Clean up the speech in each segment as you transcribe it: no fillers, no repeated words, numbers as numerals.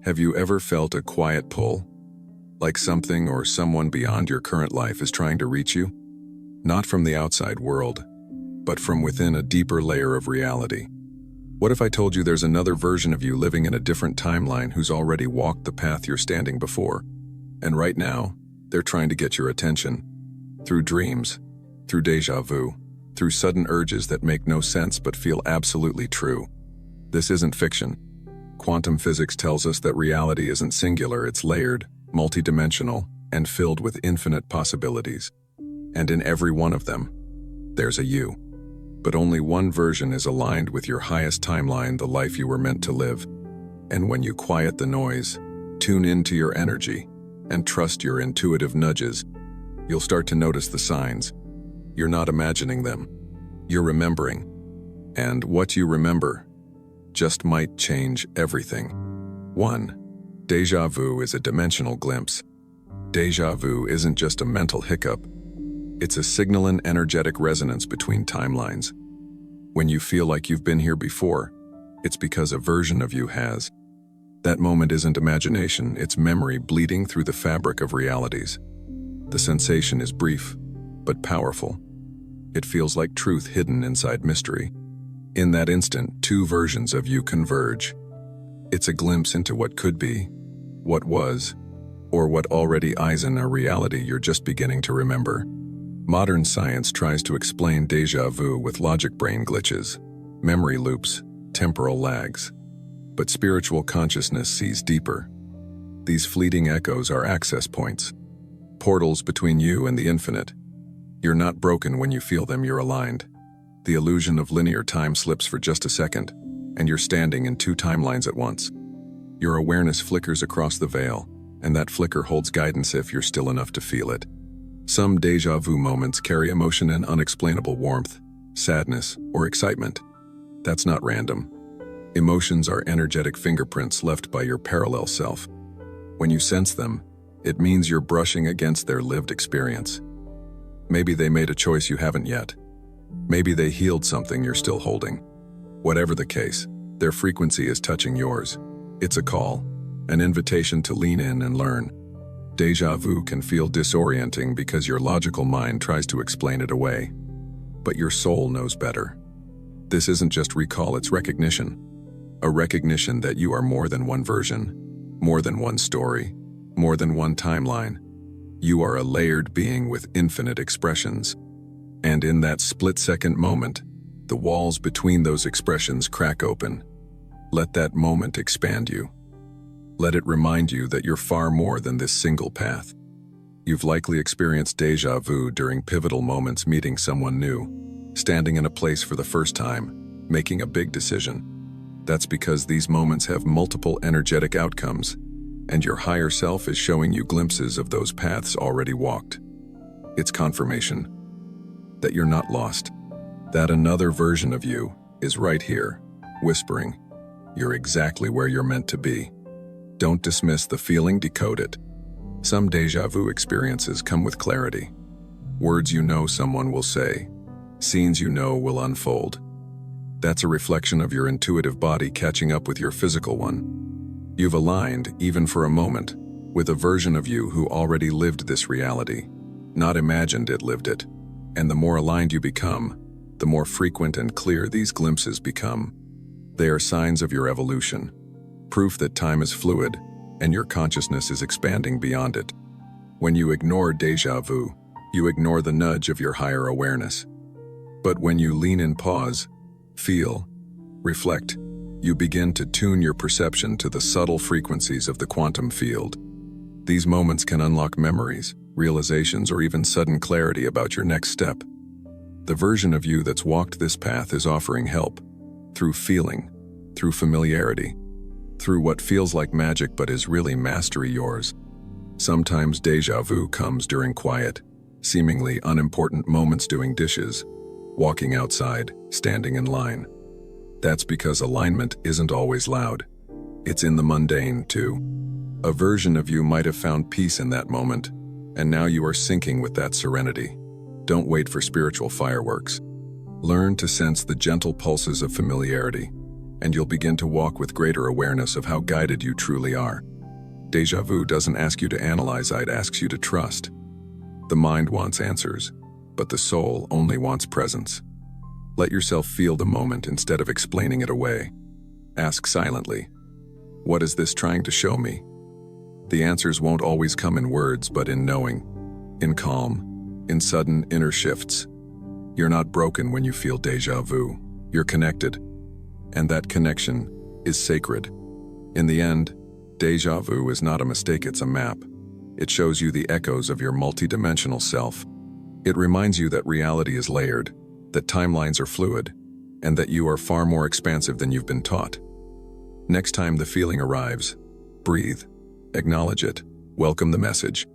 Have you ever felt a quiet pull? Like something or someone beyond your current life is trying to reach you? Not from the outside world, but from within a deeper layer of reality. What if I told you there's another version of you living in a different timeline who's already walked the path you're standing before? And right now, they're trying to get your attention. Through dreams, through déjà vu, through sudden urges that make no sense but feel absolutely true. This isn't fiction. Quantum physics tells us that reality isn't singular, it's layered, multidimensional, and filled with infinite possibilities. And in every one of them, there's a you. But only one version is aligned with your highest timeline, the life you were meant to live. And when you quiet the noise, tune into your energy, and trust your intuitive nudges, you'll start to notice the signs. You're not imagining them. You're remembering. And what you remember just might change everything. 1. Déjà vu is a dimensional glimpse. Déjà vu isn't just a mental hiccup. It's a signal and energetic resonance between timelines. When you feel like you've been here before, it's because a version of you has. That moment isn't imagination, it's memory bleeding through the fabric of realities. The sensation is brief, but powerful. It feels like truth hidden inside mystery. In that instant, two versions of you converge. It's a glimpse into what could be, what was, or what already is in a reality you're just beginning to remember. Modern science tries to explain déjà vu with logic brain glitches, memory loops, temporal lags. But spiritual consciousness sees deeper. These fleeting echoes are access points, portals between you and the infinite. You're not broken when you feel them, you're aligned. The illusion of linear time slips for just a second, and you're standing in two timelines at once. Your awareness flickers across the veil, and that flicker holds guidance if you're still enough to feel it. Some déjà vu moments carry emotion and unexplainable warmth, sadness, or excitement. That's not random. Emotions are energetic fingerprints left by your parallel self. When you sense them, it means you're brushing against their lived experience. Maybe they made a choice you haven't yet. Maybe they healed something you're still holding. Whatever the case, their frequency is touching yours. It's a call, an invitation to lean in and learn. Déjà vu can feel disorienting because your logical mind tries to explain it away. But your soul knows better. This isn't just recall, it's recognition. A recognition that you are more than one version, more than one story, more than one timeline. You are a layered being with infinite expressions. And in that split-second moment, the walls between those expressions crack open. Let that moment expand you. Let it remind you that you're far more than this single path. You've likely experienced déjà vu during pivotal moments, meeting someone new, standing in a place for the first time, making a big decision. That's because these moments have multiple energetic outcomes, and your higher self is showing you glimpses of those paths already walked. It's confirmation that you're not lost, that another version of you is right here, whispering, you're exactly where you're meant to be. Don't dismiss the feeling, decode it. Some déjà vu experiences come with clarity. Words you know someone will say, scenes you know will unfold. That's a reflection of your intuitive body catching up with your physical one. You've aligned, even for a moment, with a version of you who already lived this reality, not imagined it, lived it. And the more aligned you become, the more frequent and clear these glimpses become. They are signs of your evolution, proof that time is fluid and your consciousness is expanding beyond it. When you ignore déjà vu, you ignore the nudge of your higher awareness. But when you lean in, pause, feel, reflect, you begin to tune your perception to the subtle frequencies of the quantum field. These moments can unlock memories, realizations, or even sudden clarity about your next step. The version of you that's walked this path is offering help, through feeling, through familiarity, through what feels like magic but is really mastery yours. Sometimes déjà vu comes during quiet, seemingly unimportant moments, doing dishes, walking outside, standing in line. That's because alignment isn't always loud. It's in the mundane, too. A version of you might have found peace in that moment, and now you are syncing with that serenity. Don't wait for spiritual fireworks. Learn to sense the gentle pulses of familiarity, and you'll begin to walk with greater awareness of how guided you truly are. Déjà vu doesn't ask you to analyze, it asks you to trust. The mind wants answers, but the soul only wants presence. Let yourself feel the moment instead of explaining it away. Ask silently, what is this trying to show me? The answers won't always come in words, but in knowing, in calm, in sudden inner shifts. You're not broken when you feel déjà vu. You're connected, and that connection is sacred. In the end, déjà vu is not a mistake, it's a map. It shows you the echoes of your multidimensional self. It reminds you that reality is layered, that timelines are fluid, and that you are far more expansive than you've been taught. Next time the feeling arrives, breathe, acknowledge it, welcome the message,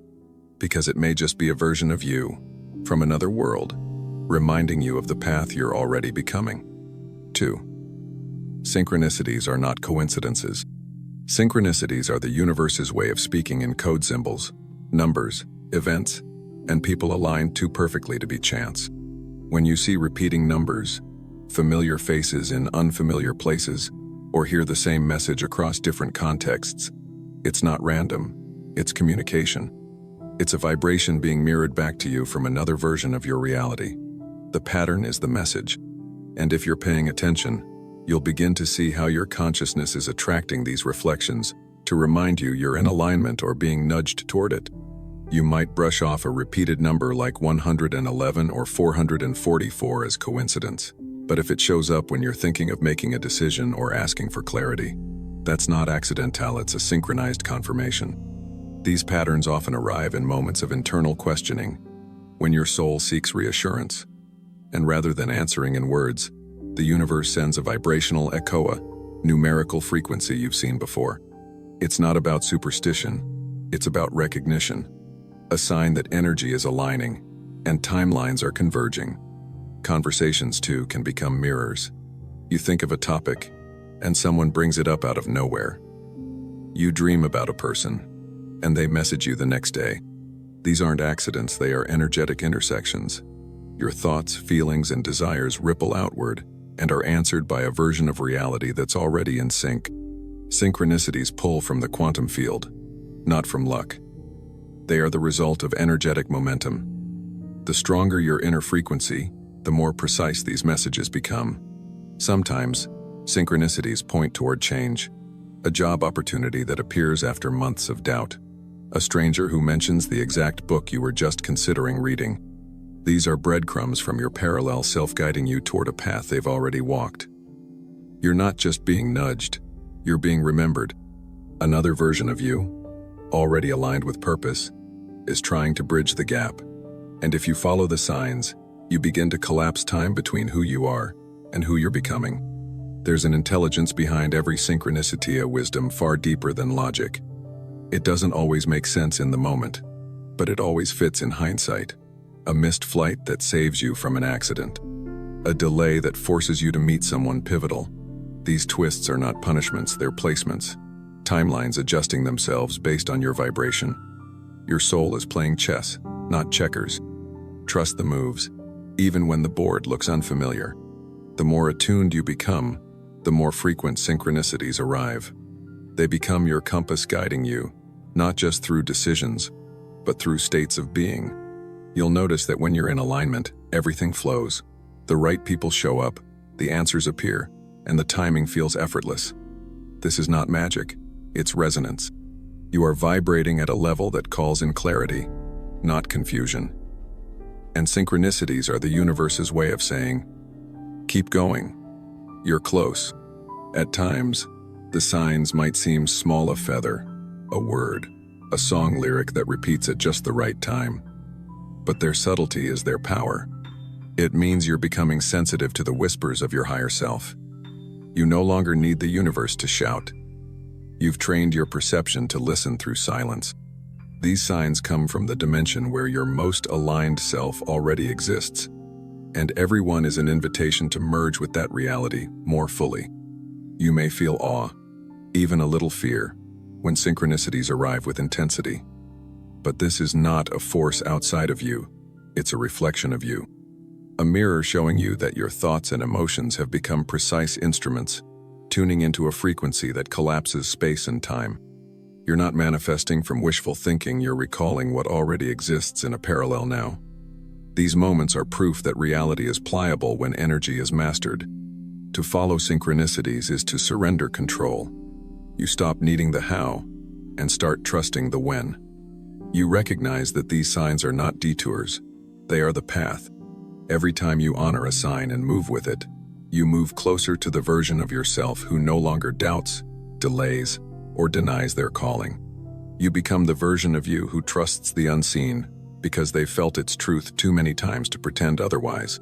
because it may just be a version of you from another world, reminding you of the path you're already becoming. 2. Synchronicities are not coincidences. Synchronicities are the universe's way of speaking in code symbols, numbers, events, and people aligned too perfectly to be chance. When you see repeating numbers, familiar faces in unfamiliar places, or hear the same message across different contexts, it's not random, it's communication. It's a vibration being mirrored back to you from another version of your reality. The pattern is the message, and if you're paying attention, you'll begin to see how your consciousness is attracting these reflections to remind you you're in alignment or being nudged toward it. You might brush off a repeated number like 111 or 444 as coincidence, but if it shows up when you're thinking of making a decision or asking for clarity, that's not accidental, it's a synchronized confirmation. These patterns often arrive in moments of internal questioning, when your soul seeks reassurance. And rather than answering in words, the universe sends a vibrational echo, a numerical frequency you've seen before. It's not about superstition, it's about recognition, a sign that energy is aligning and timelines are converging. Conversations, too, can become mirrors. You think of a topic, and someone brings it up out of nowhere. You dream about a person, and they message you the next day. These aren't accidents, they are energetic intersections. Your thoughts, feelings, and desires ripple outward and are answered by a version of reality that's already in sync. Synchronicities pull from the quantum field, not from luck. They are the result of energetic momentum. The stronger your inner frequency, the more precise these messages become. Sometimes, synchronicities point toward change, a job opportunity that appears after months of doubt, a stranger who mentions the exact book you were just considering reading. These are breadcrumbs from your parallel self guiding you toward a path they've already walked. You're not just being nudged, you're being remembered. Another version of you, already aligned with purpose, is trying to bridge the gap. And if you follow the signs, you begin to collapse time between who you are and who you're becoming. There's an intelligence behind every synchronicity, a wisdom far deeper than logic. It doesn't always make sense in the moment, but it always fits in hindsight. A missed flight that saves you from an accident. A delay that forces you to meet someone pivotal. These twists are not punishments, they're placements. Timelines adjusting themselves based on your vibration. Your soul is playing chess, not checkers. Trust the moves, even when the board looks unfamiliar. The more attuned you become, the more frequent synchronicities arrive. They become your compass guiding you, not just through decisions, but through states of being. You'll notice that when you're in alignment, everything flows. The right people show up, the answers appear, and the timing feels effortless. This is not magic, it's resonance. You are vibrating at a level that calls in clarity, not confusion. And synchronicities are the universe's way of saying, keep going. You're close. At times, the signs might seem small, a feather, a word, a song lyric that repeats at just the right time. But their subtlety is their power. It means you're becoming sensitive to the whispers of your higher self. You no longer need the universe to shout. You've trained your perception to listen through silence. These signs come from the dimension where your most aligned self already exists, and everyone is an invitation to merge with that reality more fully. You may feel awe, even a little fear, when synchronicities arrive with intensity. But this is not a force outside of you, it's a reflection of you. A mirror showing you that your thoughts and emotions have become precise instruments, tuning into a frequency that collapses space and time. You're not manifesting from wishful thinking, you're recalling what already exists in a parallel now. These moments are proof that reality is pliable when energy is mastered. To follow synchronicities is to surrender control. You stop needing the how and start trusting the when. You recognize that these signs are not detours, they are the path. Every time you honor a sign and move with it, you move closer to the version of yourself who no longer doubts, delays, or denies their calling. You become the version of you who trusts the unseen because they've felt its truth too many times to pretend otherwise.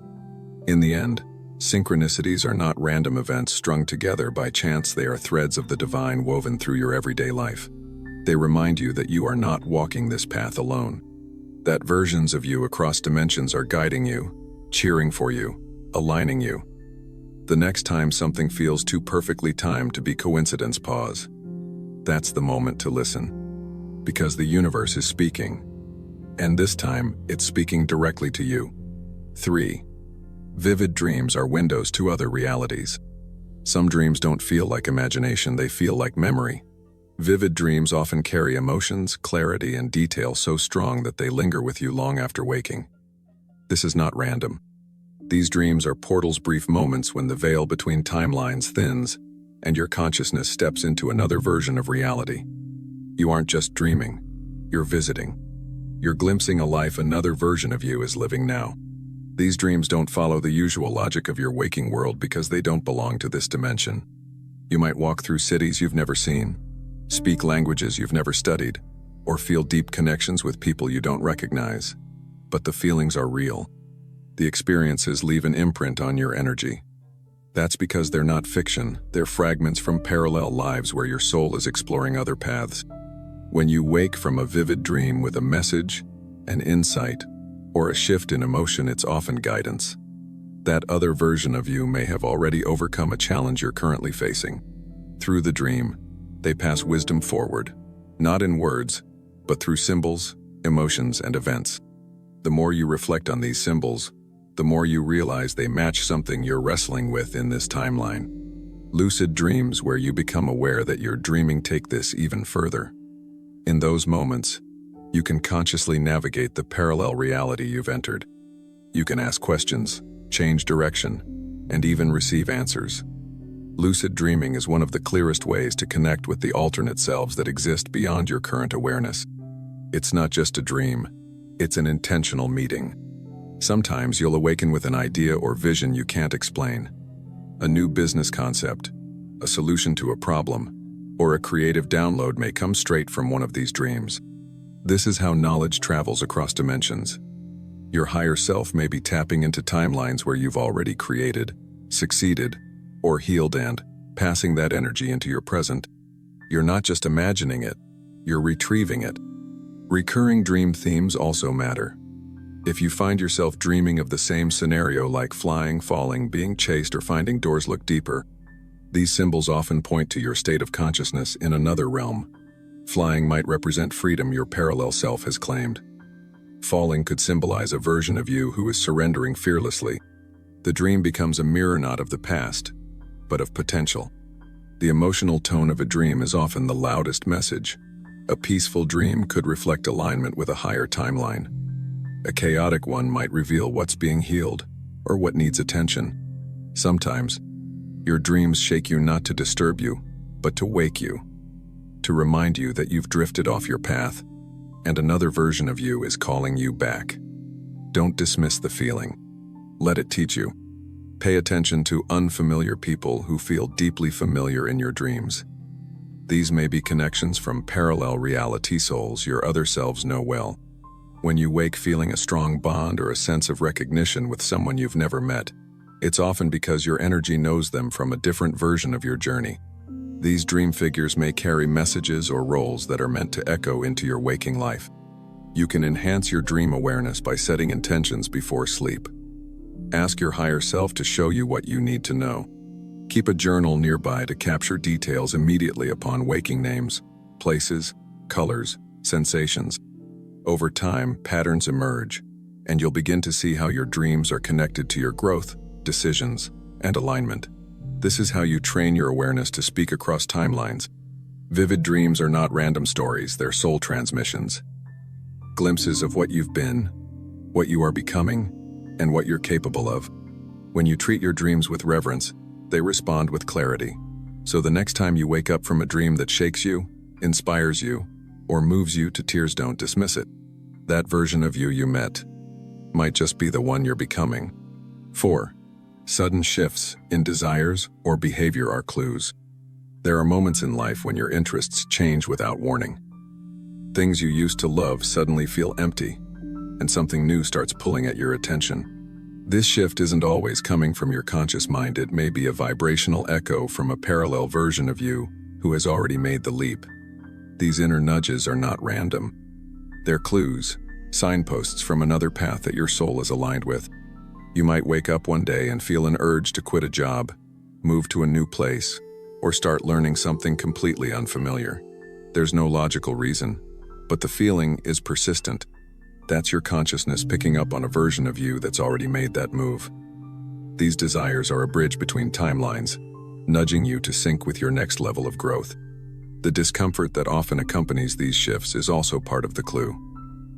In the end, synchronicities are not random events strung together by chance, they are threads of the divine woven through your everyday life. They remind you that you are not walking this path alone, that versions of you across dimensions are guiding you, cheering for you, aligning you. The next time something feels too perfectly timed to be coincidence, pause. That's the moment to listen, because the universe is speaking, and this time it's speaking directly to you. 3. Vivid dreams are windows to other realities. Some dreams don't feel like imagination, they feel like memory. Vivid dreams often carry emotions, clarity, and detail so strong that they linger with you long after waking. This is not random. These dreams are portals, brief moments when the veil between timelines thins and your consciousness steps into another version of reality. You aren't just dreaming, you're visiting. You're glimpsing a life another version of you is living now. These dreams don't follow the usual logic of your waking world because they don't belong to this dimension. You might walk through cities you've never seen, speak languages you've never studied, or feel deep connections with people you don't recognize. But the feelings are real. The experiences leave an imprint on your energy. That's because they're not fiction, they're fragments from parallel lives where your soul is exploring other paths. When you wake from a vivid dream with a message, an insight, or a shift in emotion, it's often guidance. That other version of you may have already overcome a challenge you're currently facing. Through the dream, they pass wisdom forward, not in words, but through symbols, emotions, and events. The more you reflect on these symbols, the more you realize they match something you're wrestling with in this timeline. Lucid dreams, where you become aware that you're dreaming, take this even further. In those moments, you can consciously navigate the parallel reality you've entered. You can ask questions, change direction, and even receive answers. Lucid dreaming is one of the clearest ways to connect with the alternate selves that exist beyond your current awareness. It's not just a dream, it's an intentional meeting. Sometimes you'll awaken with an idea or vision you can't explain. A new business concept, a solution to a problem, or a creative download may come straight from one of these dreams. This is how knowledge travels across dimensions. Your higher self may be tapping into timelines where you've already created, succeeded, or healed, and passing that energy into your present. You're not just imagining it, you're retrieving it. Recurring dream themes also matter. If you find yourself dreaming of the same scenario, like flying, falling, being chased, or finding doors look deeper, these symbols often point to your state of consciousness in another realm. Flying might represent freedom your parallel self has claimed. Falling could symbolize a version of you who is surrendering fearlessly. The dream becomes a mirror not of the past, but of potential. The emotional tone of a dream is often the loudest message. A peaceful dream could reflect alignment with a higher timeline. A chaotic one might reveal what's being healed or what needs attention. Sometimes, your dreams shake you not to disturb you, but to wake you, to remind you that you've drifted off your path, and another version of you is calling you back. Don't dismiss the feeling. Let it teach you. Pay attention to unfamiliar people who feel deeply familiar in your dreams. These may be connections from parallel reality souls your other selves know well. When you wake feeling a strong bond or a sense of recognition with someone you've never met, it's often because your energy knows them from a different version of your journey. These dream figures may carry messages or roles that are meant to echo into your waking life. You can enhance your dream awareness by setting intentions before sleep. Ask your higher self to show you what you need to know. Keep a journal nearby to capture details immediately upon waking: names, places, colors, sensations. Over time, patterns emerge, and you'll begin to see how your dreams are connected to your growth, decisions, and alignment. This is how you train your awareness to speak across timelines. Vivid dreams are not random stories, they're soul transmissions. Glimpses of what you've been, what you are becoming, and what you're capable of. When you treat your dreams with reverence, they respond with clarity. So the next time you wake up from a dream that shakes you, inspires you, or moves you to tears, don't dismiss it. That version of you met might just be the one you're becoming. 4. Sudden shifts in desires or behavior are clues. There are moments in life when your interests change without warning. Things you used to love suddenly feel empty, and something new starts pulling at your attention. This shift isn't always coming from your conscious mind. It may be a vibrational echo from a parallel version of you who has already made the leap. These inner nudges are not random. They're clues, signposts from another path that your soul is aligned with. You might wake up one day and feel an urge to quit a job, move to a new place, or start learning something completely unfamiliar. There's no logical reason, but the feeling is persistent. That's your consciousness picking up on a version of you that's already made that move. These desires are a bridge between timelines, nudging you to sync with your next level of growth. The discomfort that often accompanies these shifts is also part of the clue.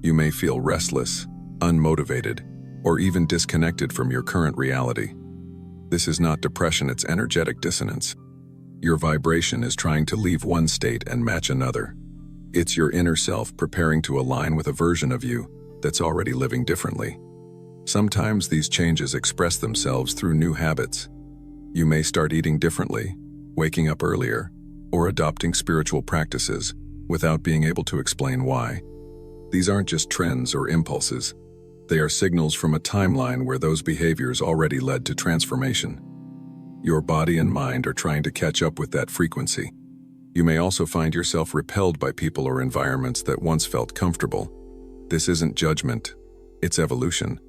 You may feel restless, unmotivated, or even disconnected from your current reality. This is not depression, it's energetic dissonance. Your vibration is trying to leave one state and match another. It's your inner self preparing to align with a version of you that's already living differently. Sometimes these changes express themselves through new habits. You may start eating differently, waking up earlier, or adopting spiritual practices without being able to explain why. These aren't just trends or impulses. They are signals from a timeline where those behaviors already led to transformation. Your body and mind are trying to catch up with that frequency. You may also find yourself repelled by people or environments that once felt comfortable. This isn't judgment, it's evolution.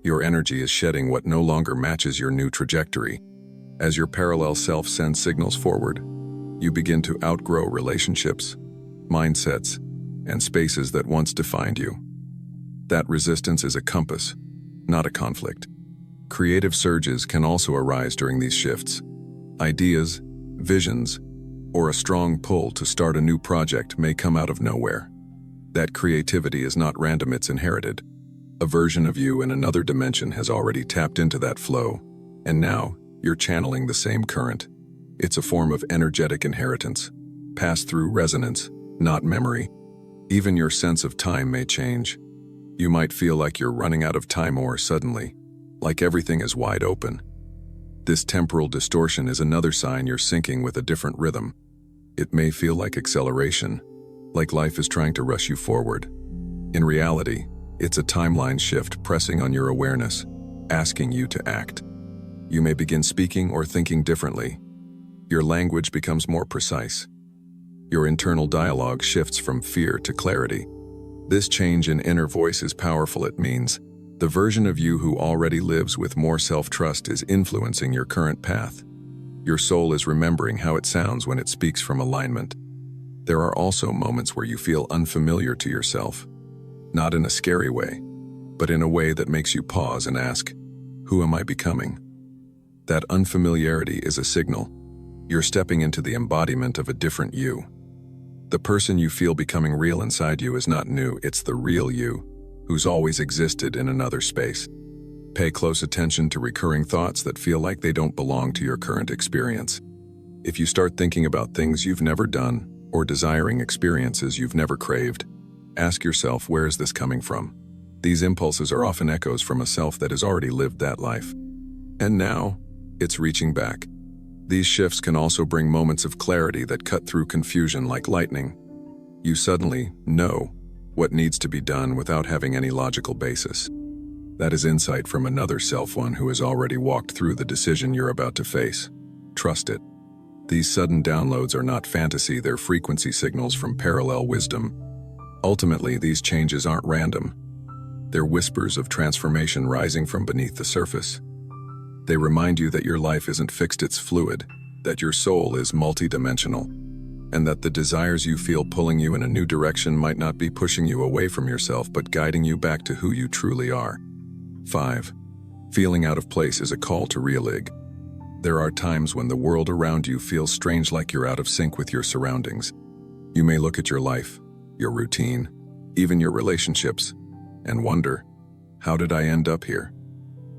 Your energy is shedding what no longer matches your new trajectory. As your parallel self sends signals forward, you begin to outgrow relationships, mindsets, and spaces that once defined you. That resistance is a compass, not a conflict. Creative surges can also arise during these shifts. Ideas, visions, or a strong pull to start a new project may come out of nowhere. That creativity is not random, it's inherited. A version of you in another dimension has already tapped into that flow, and now you're channeling the same current. It's a form of energetic inheritance, passed through resonance, not memory. Even your sense of time may change. You might feel like you're running out of time or suddenly, like everything is wide open. This temporal distortion is another sign you're syncing with a different rhythm. It may feel like acceleration, like life is trying to rush you forward. In reality, it's a timeline shift pressing on your awareness, asking you to act. You may begin speaking or thinking differently. Your language becomes more precise. Your internal dialogue shifts from fear to clarity. This change in inner voice is powerful. It means the version of you who already lives with more self-trust is influencing your current path. Your soul is remembering how it sounds when it speaks from alignment. There are also moments where you feel unfamiliar to yourself, not in a scary way, but in a way that makes you pause and ask, who am I becoming? That unfamiliarity is a signal. You're stepping into the embodiment of a different you. The person you feel becoming real inside you is not new, it's the real you, who's always existed in another space. Pay close attention to recurring thoughts that feel like they don't belong to your current experience. If you start thinking about things you've never done, or desiring experiences you've never craved, ask yourself, where is this coming from? These impulses are often echoes from a self that has already lived that life. And now, it's reaching back. These shifts can also bring moments of clarity that cut through confusion like lightning. You suddenly know what needs to be done without having any logical basis. That is insight from another self, one who has already walked through the decision you're about to face. Trust it. These sudden downloads are not fantasy, they're frequency signals from parallel wisdom. Ultimately, these changes aren't random. They're whispers of transformation rising from beneath the surface. They remind you that your life isn't fixed, it's fluid, that your soul is multidimensional, and that the desires you feel pulling you in a new direction might not be pushing you away from yourself but guiding you back to who you truly are. 5. Feeling out of place is a call to realign. There are times when the world around you feels strange, like you're out of sync with your surroundings. You may look at your life, your routine, even your relationships, and wonder, how did I end up here?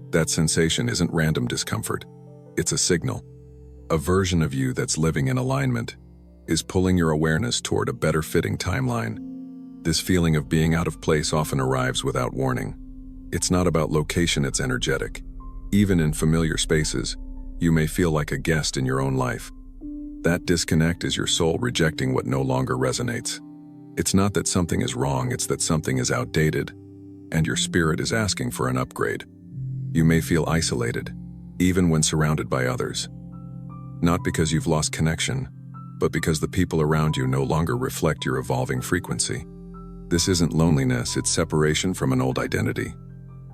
That sensation isn't random discomfort. It's a signal. A version of you that's living in alignment is pulling your awareness toward a better fitting timeline. This feeling of being out of place often arrives without warning. It's not about location, it's energetic. Even in familiar spaces, you may feel like a guest in your own life. That disconnect is your soul rejecting what no longer resonates. It's not that something is wrong, it's that something is outdated, and your spirit is asking for an upgrade. You may feel isolated, even when surrounded by others. Not because you've lost connection, but because the people around you no longer reflect your evolving frequency. This isn't loneliness, it's separation from an old identity.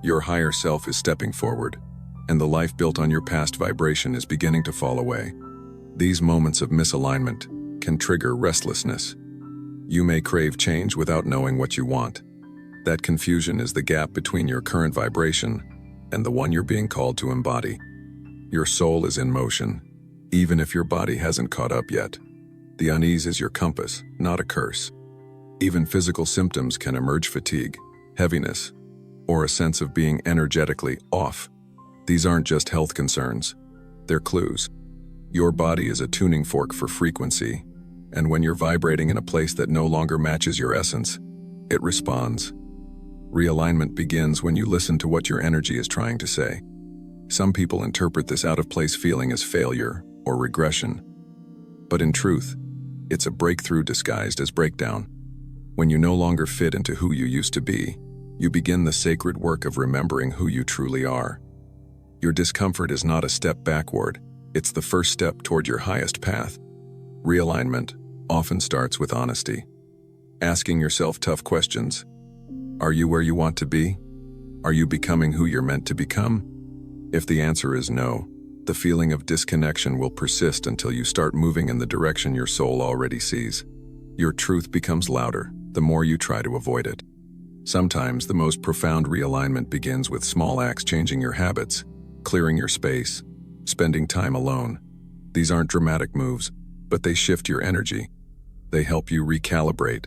Your higher self is stepping forward, and the life built on your past vibration is beginning to fall away. These moments of misalignment can trigger restlessness. You may crave change without knowing what you want. That confusion is the gap between your current vibration and the one you're being called to embody. Your soul is in motion, even if your body hasn't caught up yet. The unease is your compass, not a curse. Even physical symptoms can emerge: fatigue, heaviness, or a sense of being energetically off. These aren't just health concerns, they're clues. Your body is a tuning fork for frequency, and when you're vibrating in a place that no longer matches your essence, it responds. Realignment begins when you listen to what your energy is trying to say. Some people interpret this out-of-place feeling as failure or regression, but in truth, it's a breakthrough disguised as breakdown. When you no longer fit into who you used to be, you begin the sacred work of remembering who you truly are. Your discomfort is not a step backward, it's the first step toward your highest path. Realignment often starts with honesty. Asking yourself tough questions. Are you where you want to be? Are you becoming who you're meant to become? If the answer is no, the feeling of disconnection will persist until you start moving in the direction your soul already sees. Your truth becomes louder the more you try to avoid it. Sometimes the most profound realignment begins with small acts: changing your habits, clearing your space, spending time alone. These aren't dramatic moves, but they shift your energy. They help you recalibrate,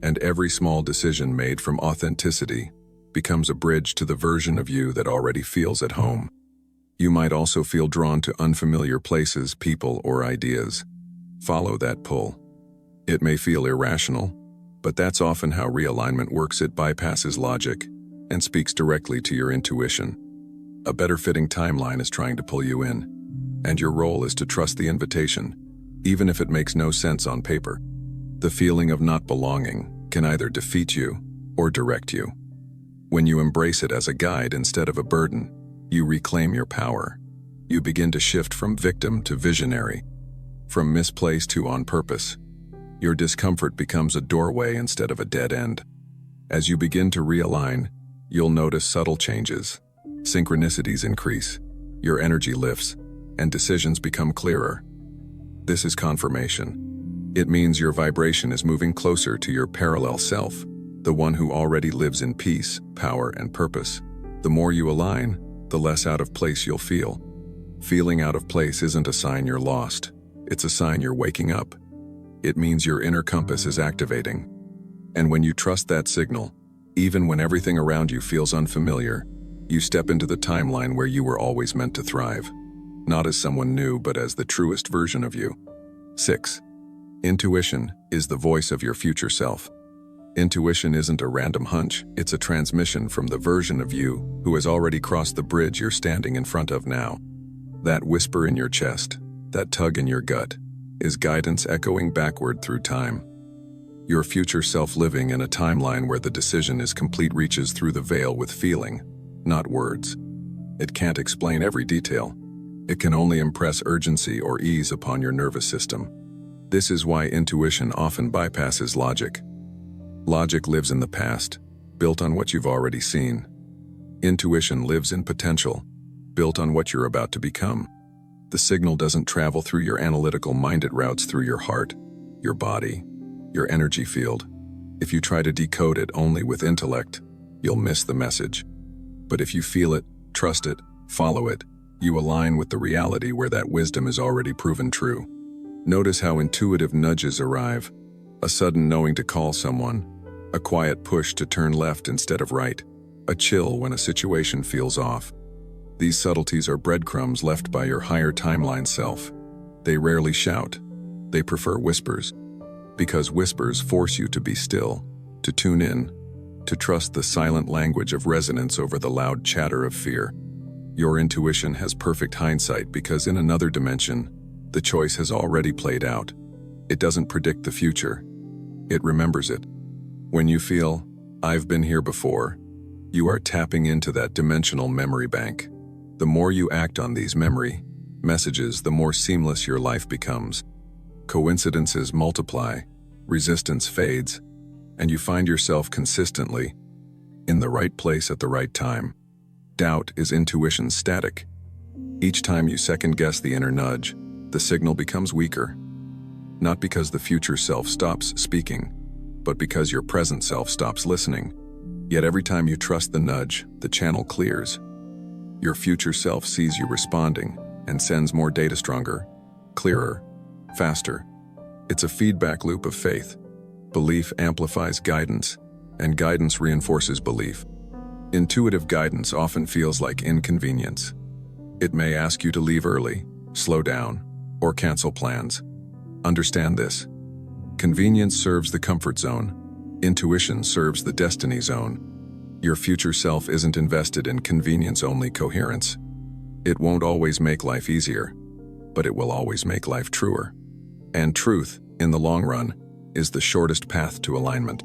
and every small decision made from authenticity becomes a bridge to the version of you that already feels at home. You might also feel drawn to unfamiliar places, people, or ideas. Follow that pull. It may feel irrational, but that's often how realignment works. It bypasses logic and speaks directly to your intuition. A better fitting timeline is trying to pull you in, and your role is to trust the invitation, even if it makes no sense on paper. The feeling of not belonging can either defeat you or direct you. When you embrace it as a guide instead of a burden, you reclaim your power. You begin to shift from victim to visionary, from misplaced to on purpose. Your discomfort becomes a doorway instead of a dead end. As you begin to realign, you'll notice subtle changes. Synchronicities increase, your energy lifts, and decisions become clearer. This is confirmation. It means your vibration is moving closer to your parallel self, the one who already lives in peace, power, and purpose. The more you align, the less out of place you'll feel. Feeling out of place isn't a sign you're lost. It's a sign you're waking up. It means your inner compass is activating. And when you trust that signal, even when everything around you feels unfamiliar, you step into the timeline where you were always meant to thrive. Not as someone new, but as the truest version of you. 6. Intuition is the voice of your future self. Intuition isn't a random hunch, it's a transmission from the version of you who has already crossed the bridge you're standing in front of now. That whisper in your chest, that tug in your gut, is guidance echoing backward through time. Your future self living in a timeline where the decision is complete reaches through the veil with feeling, not words. It can't explain every detail. It can only impress urgency or ease upon your nervous system. This is why intuition often bypasses logic. Logic lives in the past, built on what you've already seen. Intuition lives in potential, built on what you're about to become. The signal doesn't travel through your analytical mind, it routes through your heart, your body, your energy field. If you try to decode it only with intellect, you'll miss the message. But if you feel it, trust it, follow it, You align with the reality where that wisdom is already proven true. Notice how intuitive nudges arrive: a sudden knowing to call someone, a quiet push to turn left instead of right, a chill when a situation feels off. These subtleties are breadcrumbs left by your higher timeline self. They rarely shout. They prefer whispers. Because whispers force you to be still, to tune in, to trust the silent language of resonance over the loud chatter of fear. Your intuition has perfect hindsight because in another dimension, the choice has already played out. It doesn't predict the future. It remembers it. When you feel, "I've been here before," you are tapping into that dimensional memory bank. The more you act on these memory messages, the more seamless your life becomes. Coincidences multiply, resistance fades, and you find yourself consistently in the right place at the right time. Doubt is intuition's static. Each time you second-guess the inner nudge, the signal becomes weaker. Not because the future self stops speaking, but because your present self stops listening. Yet every time you trust the nudge, the channel clears. Your future self sees you responding and sends more data, stronger, clearer, faster. It's a feedback loop of faith. Belief amplifies guidance, and guidance reinforces belief. Intuitive guidance often feels like inconvenience. It may ask you to leave early, slow down, or cancel plans. Understand this. Convenience serves the comfort zone. Intuition serves the destiny zone. Your future self isn't invested in convenience-only coherence. It won't always make life easier, but it will always make life truer. And truth, in the long run, is the shortest path to alignment.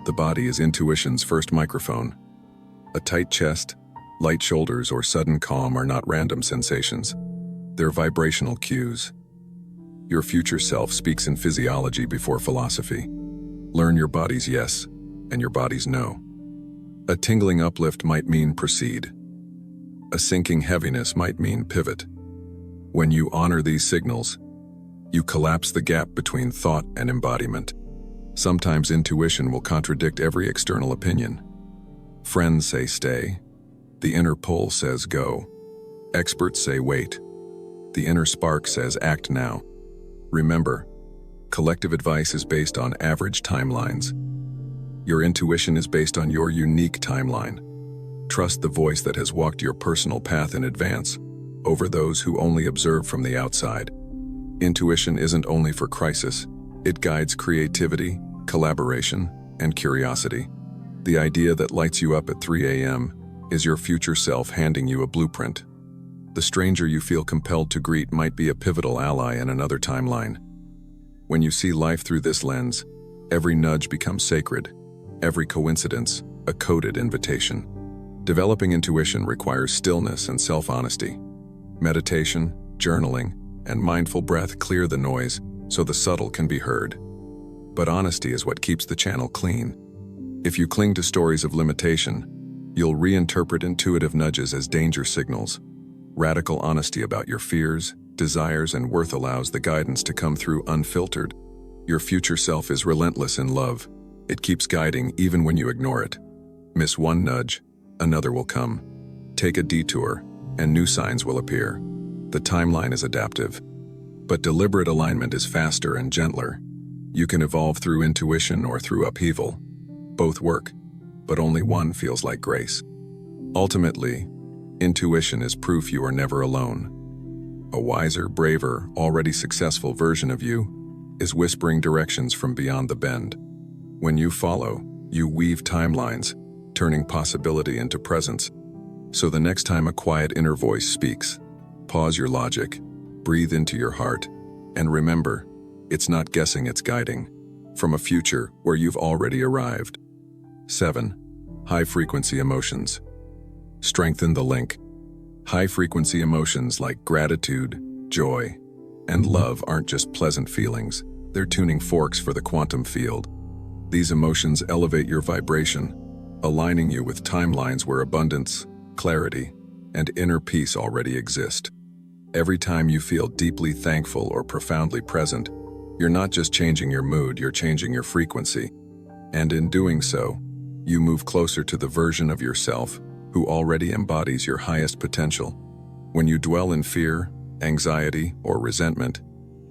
The body is intuition's first microphone. A tight chest, light shoulders, or sudden calm are not random sensations. They're vibrational cues. Your future self speaks in physiology before philosophy. Learn your body's yes and your body's no. A tingling uplift might mean proceed. A sinking heaviness might mean pivot. When you honor these signals, you collapse the gap between thought and embodiment. Sometimes intuition will contradict every external opinion. Friends say stay. The inner pull says go. Experts say wait. The inner spark says act now. Remember, collective advice is based on average timelines. Your intuition is based on your unique timeline. Trust the voice that has walked your personal path in advance, over those who only observe from the outside. Intuition isn't only for crisis. It guides creativity, collaboration, and curiosity. The idea that lights you up at 3 a.m. is your future self handing you a blueprint. The stranger you feel compelled to greet might be a pivotal ally in another timeline. When you see life through this lens, every nudge becomes sacred, every coincidence a coded invitation. Developing intuition requires stillness and self-honesty. Meditation, journaling, and mindful breath clear the noise so the subtle can be heard. But honesty is what keeps the channel clean. If you cling to stories of limitation, you'll reinterpret intuitive nudges as danger signals. Radical honesty about your fears, desires, and worth allows the guidance to come through unfiltered. Your future self is relentless in love. It keeps guiding even when you ignore it. Miss one nudge, another will come. Take a detour, and new signs will appear. The timeline is adaptive, but deliberate alignment is faster and gentler. You can evolve through intuition or through upheaval. Both work, but only one feels like grace. Ultimately, intuition is proof you are never alone. A wiser, braver, already successful version of you is whispering directions from beyond the bend. When you follow, you weave timelines, turning possibility into presence. So the next time a quiet inner voice speaks, pause your logic, breathe into your heart, and remember, it's not guessing, it's guiding, from a future where you've already arrived. 7. High-frequency emotions. Strengthen the link. High-frequency emotions like gratitude, joy, and love aren't just pleasant feelings. They're tuning forks for the quantum field. These emotions elevate your vibration, aligning you with timelines where abundance, clarity, and inner peace already exist. Every time you feel deeply thankful or profoundly present, you're not just changing your mood, you're changing your frequency. And in doing so, you move closer to the version of yourself who already embodies your highest potential. When you dwell in fear, anxiety, or resentment,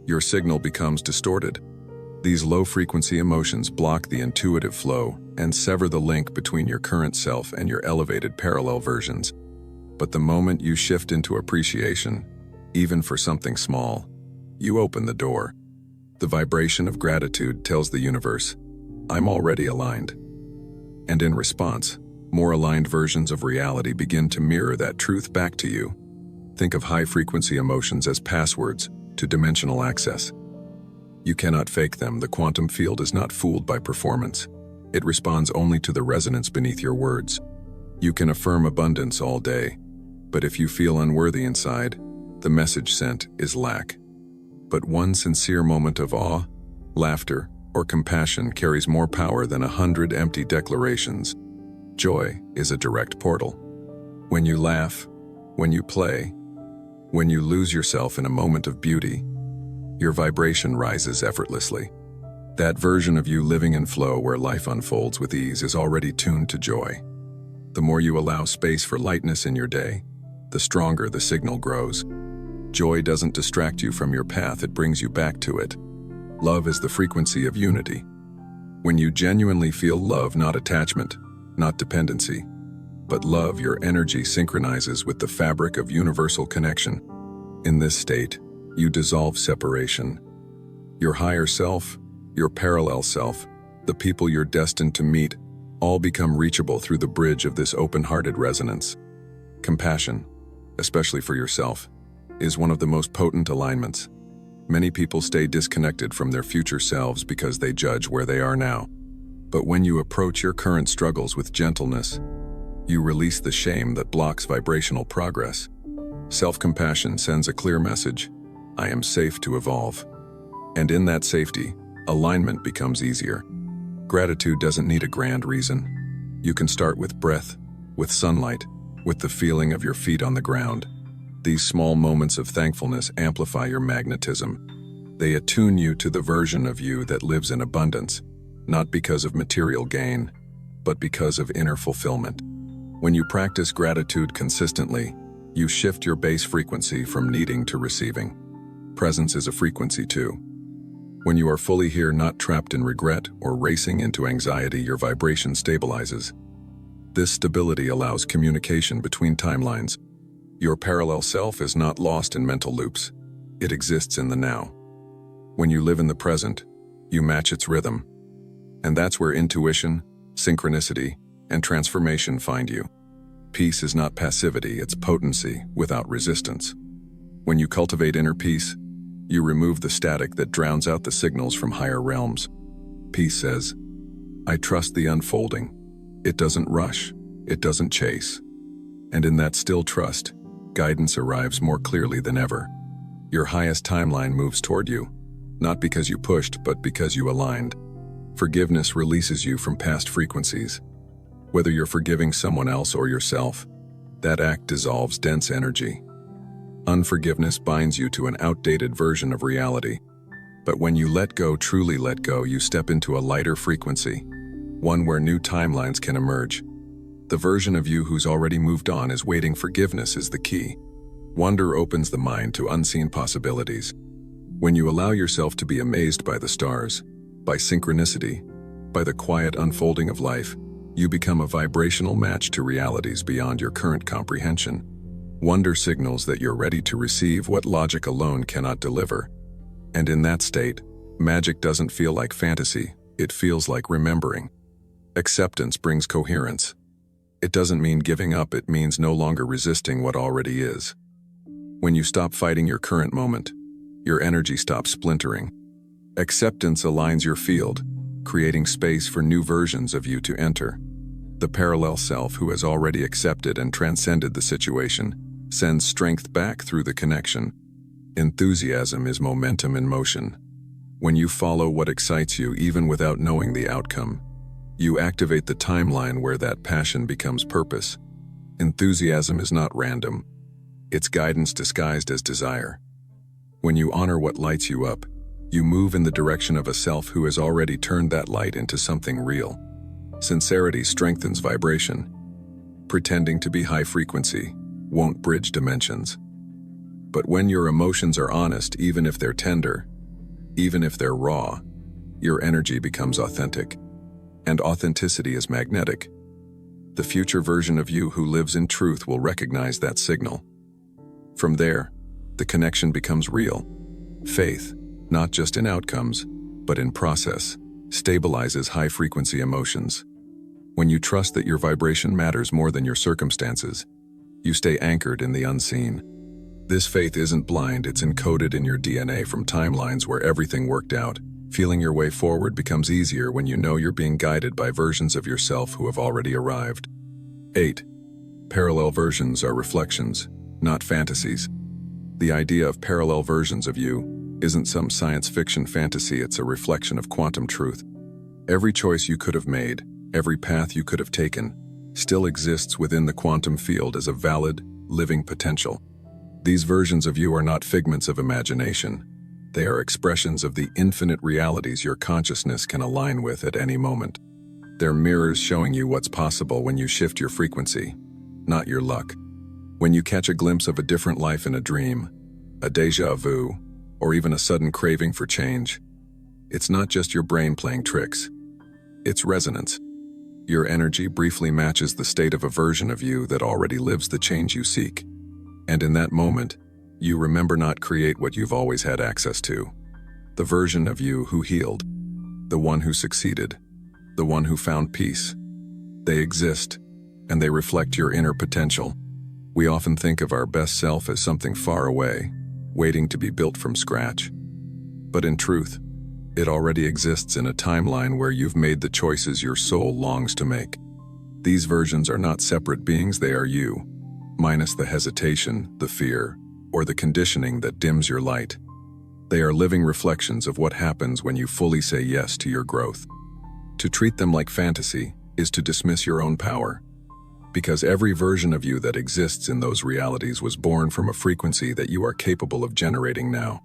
your signal becomes distorted. These low-frequency emotions block the intuitive flow and sever the link between your current self and your elevated parallel versions. But the moment you shift into appreciation, even for something small, you open the door. The vibration of gratitude tells the universe, "I'm already aligned." And in response, more aligned versions of reality begin to mirror that truth back to you. Think of high-frequency emotions as passwords to dimensional access. You cannot fake them. The quantum field is not fooled by performance. It responds only to the resonance beneath your words. You can affirm abundance all day, but if you feel unworthy inside, the message sent is lack. But one sincere moment of awe, laughter, or compassion carries more power than 100 empty declarations. Joy is a direct portal. When you laugh, when you play, when you lose yourself in a moment of beauty, your vibration rises effortlessly. That version of you living in flow where life unfolds with ease is already tuned to joy. The more you allow space for lightness in your day, the stronger the signal grows. Joy doesn't distract you from your path, it brings you back to it. Love is the frequency of unity. When you genuinely feel love, not attachment, not dependency, but love, your energy synchronizes with the fabric of universal connection. In this state, you dissolve separation. Your higher self, your parallel self, the people you're destined to meet, all become reachable through the bridge of this open-hearted resonance. Compassion, especially for yourself, is one of the most potent alignments. Many people stay disconnected from their future selves because they judge where they are now. But when you approach your current struggles with gentleness, you release the shame that blocks vibrational progress. Self-compassion sends a clear message: I am safe to evolve. And in that safety, alignment becomes easier. Gratitude doesn't need a grand reason. You can start with breath, with sunlight, with the feeling of your feet on the ground. These small moments of thankfulness amplify your magnetism. They attune you to the version of you that lives in abundance, not because of material gain, but because of inner fulfillment. When you practice gratitude consistently, you shift your base frequency from needing to receiving. Presence is a frequency too. When you are fully here, not trapped in regret or racing into anxiety, your vibration stabilizes. This stability allows communication between timelines. Your parallel self is not lost in mental loops. It exists in the now. When you live in the present, you match its rhythm. And that's where intuition, synchronicity, and transformation find you. Peace is not passivity, it's potency without resistance. When you cultivate inner peace, you remove the static that drowns out the signals from higher realms. Peace says, I trust the unfolding. It doesn't rush, it doesn't chase. And in that still trust, guidance arrives more clearly than ever. Your highest timeline moves toward you, not because you pushed, but because you aligned. Forgiveness releases you from past frequencies. Whether you're forgiving someone else or yourself, that act dissolves dense energy. Unforgiveness binds you to an outdated version of reality. But when you let go, truly let go, you step into a lighter frequency, one where new timelines can emerge. The version of you who's already moved on is waiting. Forgiveness is the key. Wonder opens the mind to unseen possibilities. When you allow yourself to be amazed by the stars, by synchronicity, by the quiet unfolding of life, you become a vibrational match to realities beyond your current comprehension. Wonder signals that you're ready to receive what logic alone cannot deliver. And in that state, magic doesn't feel like fantasy, it feels like remembering. Acceptance brings coherence. It doesn't mean giving up, it means no longer resisting what already is. When you stop fighting your current moment, your energy stops splintering. Acceptance aligns your field, creating space for new versions of you to enter. The parallel self who has already accepted and transcended the situation sends strength back through the connection. Enthusiasm is momentum in motion. When you follow what excites you even without knowing the outcome, you activate the timeline where that passion becomes purpose. Enthusiasm is not random. It's guidance disguised as desire. When you honor what lights you up, you move in the direction of a self who has already turned that light into something real. Sincerity strengthens vibration. Pretending to be high frequency won't bridge dimensions. But when your emotions are honest, even if they're tender, even if they're raw, your energy becomes authentic. And authenticity is magnetic. The future version of you who lives in truth will recognize that signal. From there, the connection becomes real. Faith, not just in outcomes, but in process, stabilizes high-frequency emotions. When you trust that your vibration matters more than your circumstances, you stay anchored in the unseen. This faith isn't blind, it's encoded in your DNA from timelines where everything worked out. Feeling your way forward becomes easier when you know you're being guided by versions of yourself who have already arrived. 8. Parallel versions are reflections, not fantasies. The idea of parallel versions of you isn't some science fiction fantasy, it's a reflection of quantum truth. Every choice you could have made, every path you could have taken, still exists within the quantum field as a valid, living potential. These versions of you are not figments of imagination. They are expressions of the infinite realities your consciousness can align with at any moment. They're mirrors showing you what's possible when you shift your frequency, not your luck. When you catch a glimpse of a different life in a dream, a déjà vu, or even a sudden craving for change, it's not just your brain playing tricks. It's resonance. Your energy briefly matches the state of a version of you that already lives the change you seek. And in that moment, you remember not create what you've always had access to. The version of you who healed, the one who succeeded, the one who found peace. They exist, and they reflect your inner potential. We often think of our best self as something far away, waiting to be built from scratch. But in truth, it already exists in a timeline where you've made the choices your soul longs to make. These versions are not separate beings, they are you, minus the hesitation, the fear, or the conditioning that dims your light. They are living reflections of what happens when you fully say yes to your growth. To treat them like fantasy is to dismiss your own power, because every version of you that exists in those realities was born from a frequency that you are capable of generating now.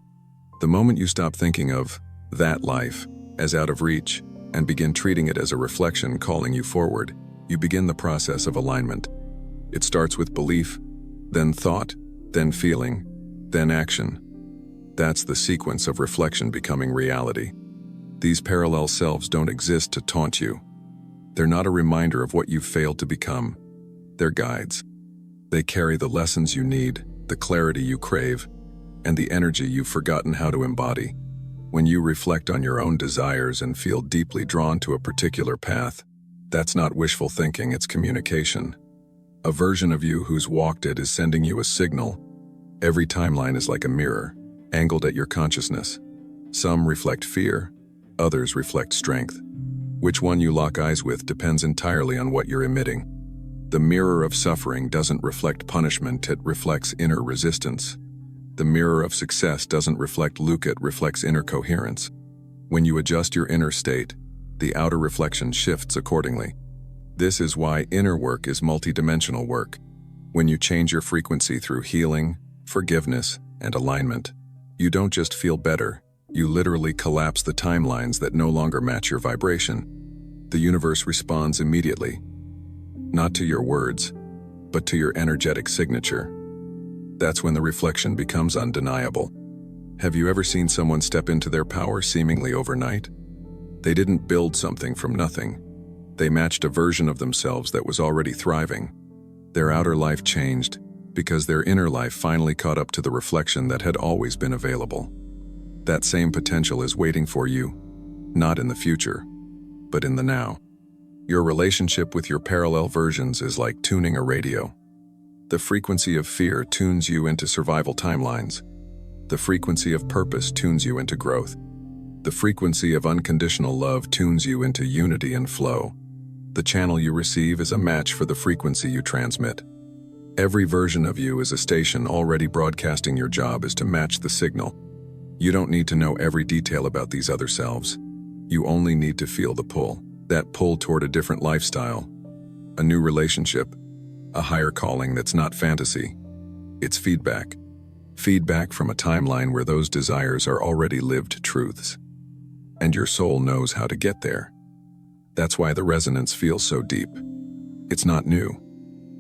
The moment you stop thinking of that life as out of reach and begin treating it as a reflection calling you forward, you begin the process of alignment. It starts with belief, then thought, then feeling, then action. That's the sequence of reflection becoming reality. These parallel selves don't exist to taunt you. They're not a reminder of what you've failed to become. They're guides. They carry the lessons you need, the clarity you crave, and the energy you've forgotten how to embody. When you reflect on your own desires and feel deeply drawn to a particular path, that's not wishful thinking, it's communication. A version of you who's walked it is sending you a signal. Every timeline is like a mirror, angled at your consciousness. Some reflect fear, others reflect strength. Which one you lock eyes with depends entirely on what you're emitting. The mirror of suffering doesn't reflect punishment, it reflects inner resistance. The mirror of success doesn't reflect luck, it reflects inner coherence. When you adjust your inner state, the outer reflection shifts accordingly. This is why inner work is multidimensional work. When you change your frequency through healing, forgiveness, and alignment, you don't just feel better, you literally collapse the timelines that no longer match your vibration. The universe responds immediately, not to your words, but to your energetic signature. That's when the reflection becomes undeniable. Have you ever seen someone step into their power seemingly overnight? They didn't build something from nothing. They matched a version of themselves that was already thriving. Their outer life changed because their inner life finally caught up to the reflection that had always been available. That same potential is waiting for you, not in the future, but in the now. Your relationship with your parallel versions is like tuning a radio. The frequency of fear tunes you into survival timelines. The frequency of purpose tunes you into growth. The frequency of unconditional love tunes you into unity and flow. The channel you receive is a match for the frequency you transmit. Every version of you is a station already broadcasting. Your job is to match the signal. You don't need to know every detail about these other selves. You only need to feel the pull. That pull toward a different lifestyle, a new relationship, a higher calling that's not fantasy. It's feedback. Feedback from a timeline where those desires are already lived truths. And your soul knows how to get there. That's why the resonance feels so deep. It's not new.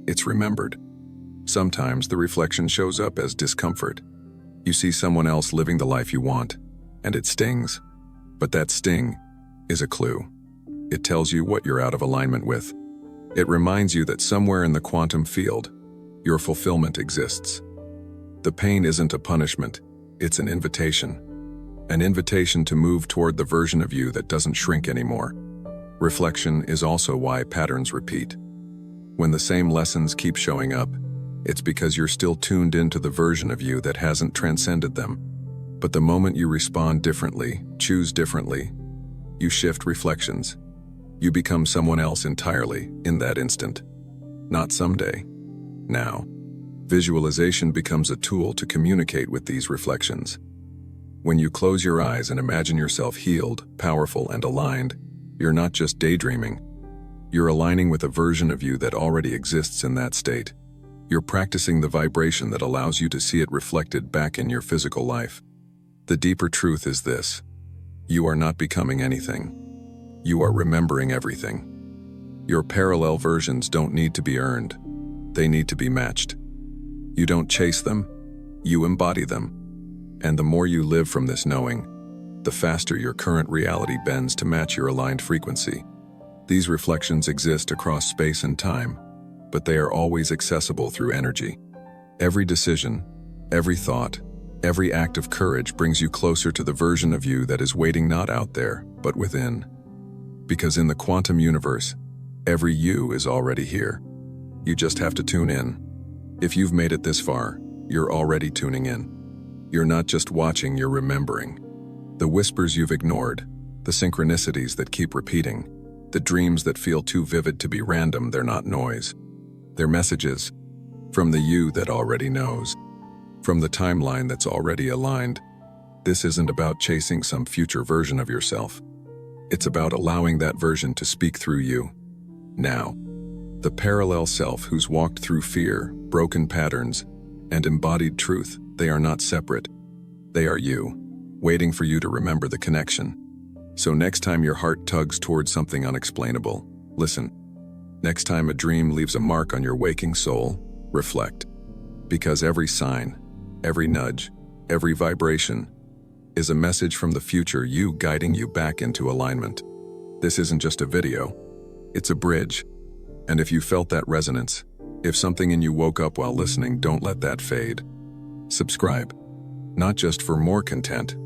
It's remembered. Sometimes the reflection shows up as discomfort, You see someone else living the life you want, and it stings. But that sting is a clue. It tells you what you're out of alignment with. It reminds you that somewhere in the quantum field, your fulfillment exists. The pain isn't a punishment, it's an invitation. An invitation to move toward the version of you that doesn't shrink anymore. Reflection is also why patterns repeat. When the same lessons keep showing up, it's because you're still tuned into the version of you that hasn't transcended them. But the moment you respond differently, choose differently, you shift reflections. You become someone else entirely in that instant. Not someday. Now. Visualization becomes a tool to communicate with these reflections. When you close your eyes and imagine yourself healed, powerful, and aligned, you're not just daydreaming. You're aligning with a version of you that already exists in that state. You're practicing the vibration that allows you to see it reflected back in your physical life. The deeper truth is this: you are not becoming anything. You are remembering everything. Your parallel versions don't need to be earned. They need to be matched. You don't chase them, you embody them. And the more you live from this knowing, the faster your current reality bends to match your aligned frequency. These reflections exist across space and time, but they are always accessible through energy. Every decision, every thought, every act of courage brings you closer to the version of you that is waiting not out there, but within. Because in the quantum universe, every you is already here. You just have to tune in. If you've made it this far, you're already tuning in. You're not just watching, you're remembering. The whispers you've ignored, the synchronicities that keep repeating, the dreams that feel too vivid to be random, they're not noise. They're messages from the you that already knows, from the timeline that's already aligned. This isn't about chasing some future version of yourself. It's about allowing that version to speak through you. Now, the parallel self who's walked through fear, broken patterns, and embodied truth, they are not separate. They are you, waiting for you to remember the connection. So next time your heart tugs towards something unexplainable, listen. Next time a dream leaves a mark on your waking soul, reflect. Because every sign, every nudge, every vibration is a message from the future you guiding you back into alignment. This isn't just a video, it's a bridge. And if you felt that resonance, if something in you woke up while listening, don't let that fade. Subscribe, not just for more content,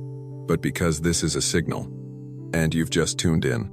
but because this is a signal, and you've just tuned in.